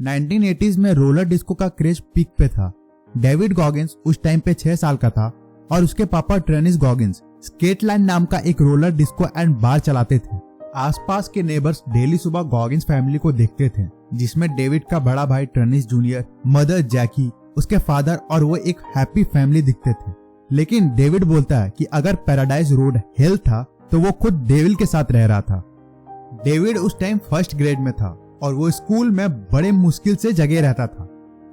1980s में roller disco का craze peak पे था। डेविड गॉगिंस उस टाइम पे 6 साल का था और उसके पापा ट्रेनिस गॉगिंस स्केटलैंड नाम का एक रोलर डिस्को एंड बार चलाते थे। आसपास के नेबर्स डेली सुबह गॉगिंस फैमिली को देखते थे, जिसमें डेविड का बड़ा भाई ट्रेनिस जूनियर, मदर जैकी, उसके फादर और वो एक हैप्पी फैमिली दिखते थे। लेकिन डेविड बोलता है कि अगर पैराडाइज रोड हेल था तो वो खुद डेविल के साथ रह रहा था। डेविड उस टाइम फर्स्ट ग्रेड में था और वो स्कूल में बड़े मुश्किल से जगह रहता था।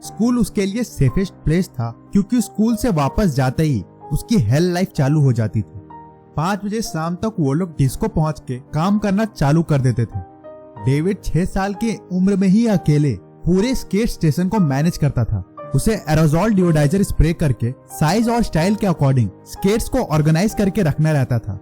स्कूल उसके लिए सेफेस्ट प्लेस था क्योंकि स्कूल से वापस जाते ही उसकी हेल लाइफ चालू हो जाती थी। 5 बजे शाम तक वो लोग डिस्को पहुंच के काम करना चालू कर देते थे। डेविड 6 साल की उम्र में ही अकेले पूरे स्केट स्टेशन को मैनेज करता था। उसे एरोजॉल डिओडाइजर स्प्रे करके साइज और स्टाइल के अकॉर्डिंग स्केट्स को ऑर्गेनाइज करके रखना रहता था।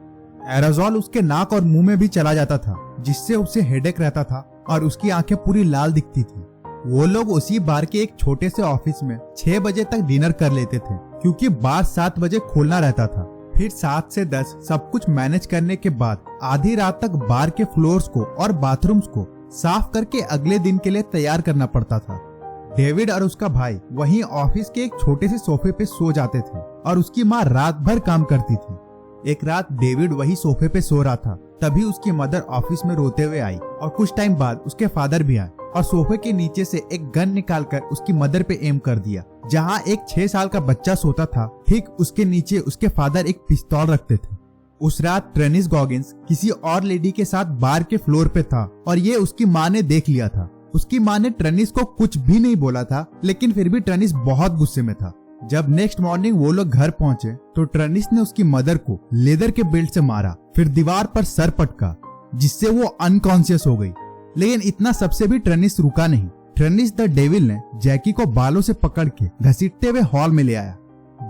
एरोजॉल उसके नाक और मुंह में भी चला जाता था, जिससे उसे हेडेक रहता था और उसकी आंखें पूरी लाल दिखती थी। वो लोग उसी बार के एक छोटे से ऑफिस में 6 बजे तक डिनर कर लेते थे क्योंकि बार 7 बजे खोलना रहता था। फिर 7 से 10 सब कुछ मैनेज करने के बाद आधी रात तक बार के फ्लोर्स को और बाथरूम्स को साफ करके अगले दिन के लिए तैयार करना पड़ता था। डेविड और उसका भाई वहीं ऑफिस के एक छोटे से सोफे पे सो जाते थे और उसकी माँ रात भर काम करती थी। एक रात डेविड वही सोफे पे सो रहा था, तभी उसकी मदर ऑफिस में रोते हुए आई और कुछ टाइम बाद उसके फादर भी आए और सोफे के नीचे से एक गन निकालकर उसकी मदर पे एम कर दिया। जहां एक 6 साल का बच्चा सोता था, ठीक उसके नीचे उसके फादर एक पिस्तौल रखते थे। उस रात ट्रेनिस गॉगिंस किसी और लेडी के साथ बार के फ्लोर पे था और ये उसकी माँ ने देख लिया था। उसकी माँ ने ट्रेनिस को कुछ भी नहीं बोला था, लेकिन फिर भी ट्रेनिस बहुत गुस्से में था। जब नेक्स्ट मॉर्निंग वो लोग घर पहुंचे तो ट्रेनिस ने उसकी मदर को लेदर के बेल्ट से मारा, फिर दीवार पर सर पटका, जिससे वो अनकॉन्शियस हो गई। लेकिन इतना सबसे भी ट्रेनिस रुका नहीं। ट्रेनिस द डेविल ने जैकी को बालों से पकड़ के घसीटते हुए हॉल में ले आया।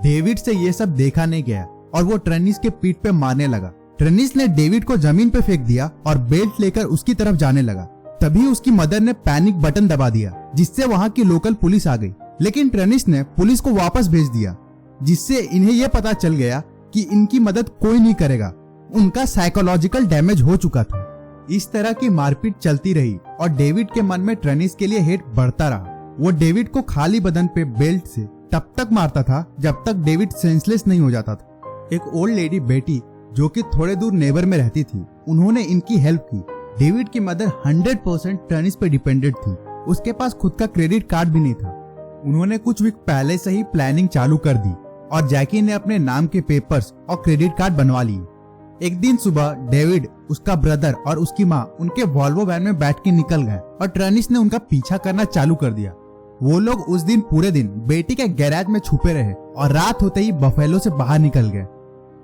डेविड से ये सब देखा नहीं गया और वो ट्रेनिस के पीठ पे मारने लगा। ट्रेनिस ने डेविड को जमीन पे फेंक दिया और बेल्ट लेकर उसकी तरफ जाने लगा। तभी उसकी मदर ने पैनिक बटन दबा दिया, जिससे वहाँ की लोकल पुलिस आ गई। लेकिन ट्रेनिस ने पुलिस को वापस भेज दिया, जिससे इन्हें यह पता चल गया कि इनकी मदद कोई नहीं करेगा। उनका साइकोलॉजिकल डैमेज हो चुका था। इस तरह की मारपीट चलती रही और डेविड के मन में ट्रेनिस के लिए हेट बढ़ता रहा। वो डेविड को खाली बदन पे बेल्ट से तब तक मारता था जब तक डेविड सेंसलेस नहीं हो जाता था। एक ओल्ड लेडी बेटी जो कि थोड़े दूर नेबर में रहती थी, उन्होंने इनकी हेल्प की। डेविड की मदर 100% ट्रेनिस पे डिपेंडेंट थी। उसके पास खुद का क्रेडिट कार्ड भी नहीं था। उन्होंने कुछ वीक पहले से ही प्लानिंग चालू कर दी और जैकी ने अपने नाम के पेपर्स और क्रेडिट कार्ड बनवा लिए। एक दिन सुबह डेविड, उसका ब्रदर और उसकी माँ उनके वॉल्वो वैन में बैठ के निकल गए और ट्रेनिस ने उनका पीछा करना चालू कर दिया। वो लोग उस दिन पूरे दिन बेटी के गैराज में छुपे रहे और रात होते ही बफेलो से बाहर निकल गए।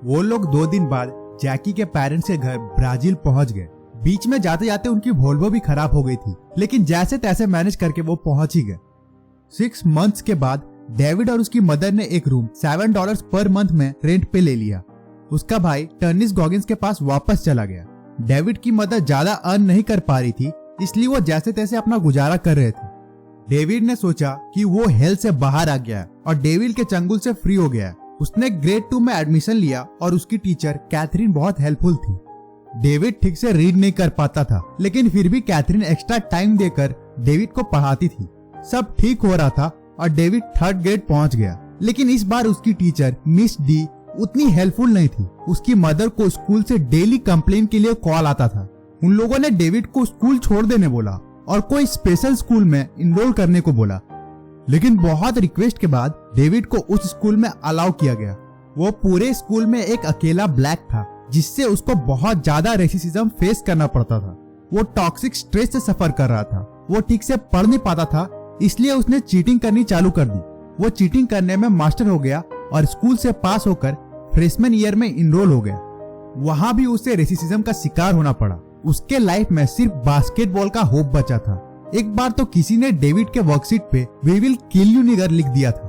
वो लोग 2 दिन बाद जैकी के पेरेंट्स के घर ब्राजील पहुंच गए। बीच में जाते जाते उनकी वॉल्वो भी खराब हो गई थी, लेकिन जैसे तैसे मैनेज करके वो पहुंच ही गए। 6 मंथ्स के बाद डेविड और उसकी मदर ने एक रूम $7 पर मंथ में रेंट पे ले लिया। उसका भाई ट्रेनिस गॉगिंस के पास वापस चला गया। डेविड की मदर ज्यादा अर्न नहीं कर पा रही थी, इसलिए वो जैसे तैसे अपना गुजारा कर रहे थे। डेविड ने सोचा कि वो हेल से बाहर आ गया और डेविल के चंगुल से फ्री हो गया। उसने ग्रेड 2 में एडमिशन लिया और उसकी टीचर कैथरीन बहुत हेल्पफुल थी। डेविड ठीक से रीड नहीं कर पाता था, लेकिन फिर भी कैथरीन एक्स्ट्रा टाइम देकर डेविड को पढ़ाती थी। सब ठीक हो रहा था और डेविड 3rd ग्रेड पहुंच गया। लेकिन इस बार उसकी टीचर मिस डी उतनी हेल्पफुल नहीं थी। उसकी मदर को स्कूल से डेली कंप्लेन के लिए कॉल आता था। उन लोगों ने डेविड को स्कूल छोड़ देने बोला और कोई स्पेशल स्कूल में इनरोल करने को बोला। लेकिन बहुत रिक्वेस्ट के बाद डेविड को उस स्कूल में अलाउ किया गया। वो पूरे स्कूल में एक अकेला ब्लैक था, जिससे उसको बहुत ज्यादा रेसिज्म फेस करना पड़ता था। वो टॉक्सिक स्ट्रेस से सफर कर रहा था। वो ठीक से पढ़ नहीं पाता था, इसलिए उसने चीटिंग करनी चालू कर दी। वो चीटिंग करने में मास्टर हो गया और स्कूल से पास होकर फ्रेशमैन ईयर में इनरोल हो गया। वहां भी उसे रेसिज्म का शिकार होना पड़ा। उसके लाइफ में सिर्फ बास्केटबॉल का होप बचा था। एक बार तो किसी ने डेविड के वर्कशीट पे वी विल किल यू निगर लिख दिया था,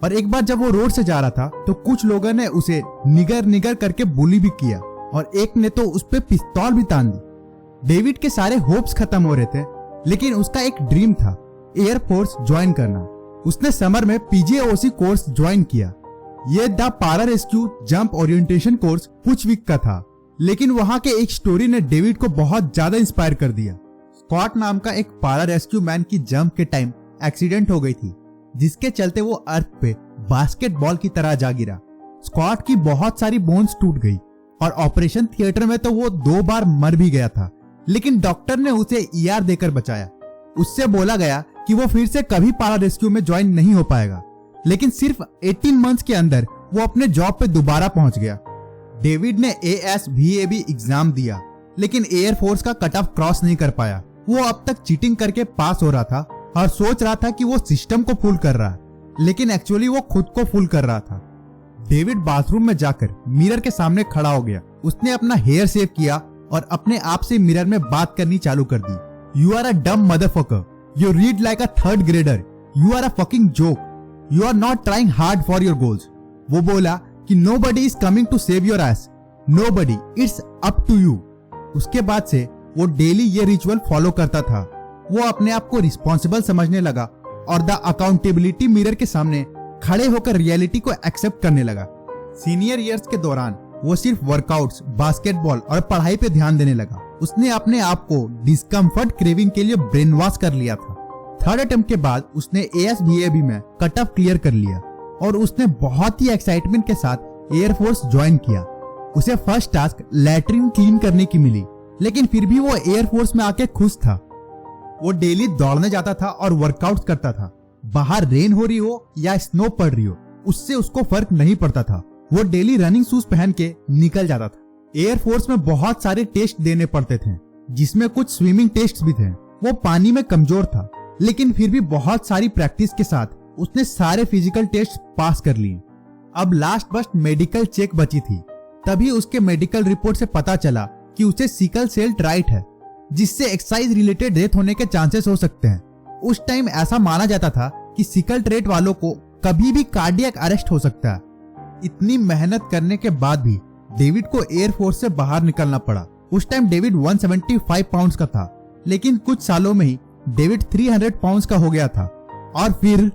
और एक बार जब वो रोड से जा रहा था तो कुछ लोगों ने उसे निगर निगर करके बुली भी किया और एक ने तो उस पे पिस्तौल भी तान दी। डेविड के सारे होप्स खत्म हो रहे थे, लेकिन उसका एक ड्रीम था, एयरफोर्स ज्वाइन करना। उसने समर में PJOC कोर्स ज्वाइन किया। ये द पारा रेस्क्यू जंप ओरिएंटेशन कोर्स कुछ वीक का था, लेकिन वहां के एक स्टोरी ने डेविड को बहुत ज्यादा इंस्पायर कर दिया। स्कॉट नाम का एक पारा रेस्क्यू मैन की जंप के टाइम एक्सीडेंट हो गई थी, जिसके चलते वो अर्थ पे बास्केटबॉल की तरह जा गिरा। स्कॉट की बहुत सारी बोन्स टूट गई और ऑपरेशन थिएटर में तो वो 2 बार मर भी गया था, लेकिन डॉक्टर ने उसे ER देकर बचाया। उससे बोला गया कि वो फिर से कभी पारा रेस्क्यू में ज्वाइन नहीं हो पाएगा, लेकिन सिर्फ 18 मंथ्स के अंदर वो अपने जॉब पे दोबारा पहुंच गया। डेविड ने ASVAB एग्जाम दिया, लेकिन एयर फोर्स का कट ऑफ क्रॉस नहीं कर पाया। वो अब तक चीटिंग करके पास हो रहा था और सोच रहा था कि वो सिस्टम को फुल कर रहा है, लेकिन एक्चुअली वो खुद को फुल कर रहा था। डेविड बाथरूम में जाकर मिरर के सामने खड़ा हो गया। उसने अपना हेयर सेव किया और अपने आप से मिरर में बात करनी चालू कर दी। You are a dumb motherfucker, you read like a 3rd grader, you are a fucking joke, you are not trying hard for your goals. वो बोला कि nobody is coming to save your ass, nobody, it's up to you। उसके बाद से वो daily ये ritual follow करता था। वो अपने आप को रिस्पॉन्सिबल समझने लगा और द अकाउंटेबिलिटी मिरर के सामने खड़े होकर रियलिटी को एक्सेप्ट करने लगा। सीनियर ईयर्स के दौरान वो सिर्फ वर्कआउट्स, बास्केटबॉल और पढ़ाई पे ध्यान देने लगा। उसने अपने आप को डिस्कम्फर्ट क्रेविंग के लिए ब्रेन वॉश कर लिया था। 3rd अटेम्प्ट के बाद उसने ASVAB में कट ऑफ क्लियर कर लिया और उसने बहुत ही एक्साइटमेंट के साथ एयरफोर्स ज्वाइन किया। उसे फर्स्ट टास्क लैट्रिन क्लीन करने की मिली, लेकिन फिर भी वो एयरफोर्स में आके खुश था। वो डेली दौड़ने जाता था और वर्कआउट करता था। बाहर रेन हो रही हो या स्नो पड़ रही हो, उससे उसको फर्क नहीं पड़ता था। वो डेली रनिंग शूज पहन के निकल जाता था। एयरफोर्स में बहुत सारे टेस्ट देने पड़ते थे, जिसमें कुछ स्विमिंग टेस्ट भी थे। वो पानी में कमजोर था, लेकिन फिर भी बहुत सारी प्रैक्टिस के साथ उसने सारे फिजिकल टेस्ट पास कर लिए। अब लास्ट बस मेडिकल चेक बची थी। तभी उसके मेडिकल रिपोर्ट से पता चला कि उसे सिकल सेल ट्राइट है, जिससे एक्सरसाइज रिलेटेड डेथ होने के चांसेस हो सकते हैं। उस टाइम ऐसा माना जाता था कि सिकल ट्रेट वालों को कभी भी कार्डियक अरेस्ट हो सकता है। इतनी मेहनत करने के बाद भी डेविड को एयरफोर्स से बाहर निकलना पड़ा। उस टाइम डेविड 175 पाउंड्स का था, लेकिन कुछ सालों में ही डेविड 300 पाउंड्स का हो गया था। और फिर